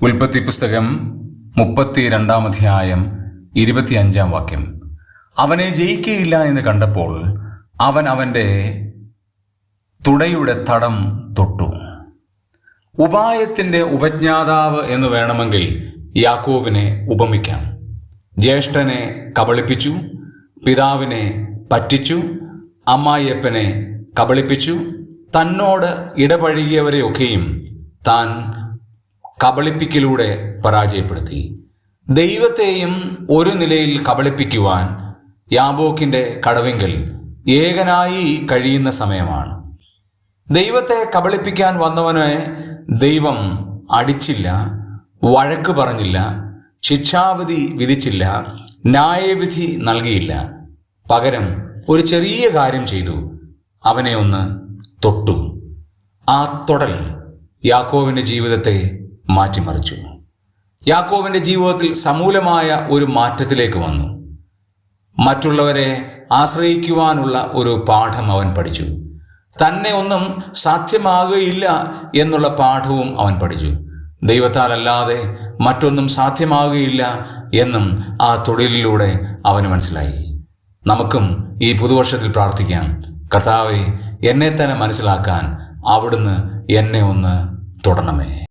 ഉൽപ്പത്തി പുസ്തകം 32 അധ്യായം 25 വാക്യം. അവനെ ജയിക്കയില്ല എന്ന് കണ്ടപ്പോൾ അവൻ അവൻ്റെ തുടയുടെ തടം തൊട്ടു. ഉപായത്തിൻ്റെ ഉപജ്ഞാതാവ് എന്ന് വേണമെങ്കിൽ യാക്കോബിനെ ഉപമിക്കാം. ജ്യേഷ്ഠനെ കബളിപ്പിച്ചു, പിതാവിനെ പറ്റിച്ചു, അമ്മായിയപ്പനെ കബളിപ്പിച്ചു, തന്നോട് ഇടപഴകിയവരെയൊക്കെയും താൻ കബളിപ്പിക്കലൂടെ പരാജയപ്പെടുത്തി. ദൈവത്തെയും ഒരു നിലയിൽ കബളിപ്പിക്കുവാൻ യാബോക്കിൻ്റെ കടവിങ്കൽ ഏകനായി കഴിയുന്ന സമയമാണ്. ദൈവത്തെ കബളിപ്പിക്കാൻ വന്നവനെ ദൈവം അടിച്ചില്ല, വഴക്ക് പറഞ്ഞില്ല, ശിക്ഷാവിധി വിധിച്ചില്ല, ന്യായവിധി നൽകിയില്ല. പകരം ഒരു ചെറിയ കാര്യം ചെയ്തു, അവനെ ഒന്ന് തൊട്ടു. ആ തൊടൽ യാക്കോബിൻ്റെ ജീവിതത്തെ മാറ്റിമറിച്ചു. യാക്കോബിൻ്റെ ജീവിതത്തിൽ സമൂലമായ ഒരു മാറ്റത്തിലേക്ക് വന്നു. മറ്റുള്ളവരെ ആശ്രയിക്കുവാനുള്ള ഒരു പാഠം അവൻ പഠിച്ചു. തന്നെ ഒന്നും സാധ്യമാകുകയില്ല എന്നുള്ള പാഠവും അവൻ പഠിച്ചു. ദൈവത്താൽ അല്ലാതെ മറ്റൊന്നും സാധ്യമാകുകയില്ല എന്നും ആ തൊഴിലിലൂടെ അവന് മനസ്സിലായി. നമുക്കും ഈ പുതുവർഷത്തിൽ പ്രാർത്ഥിക്കാം, കർത്താവേ, എന്നെ തന്നെ മനസ്സിലാക്കാൻ അവിടുന്ന് എന്നെ ഒന്ന് തൊടണമേ.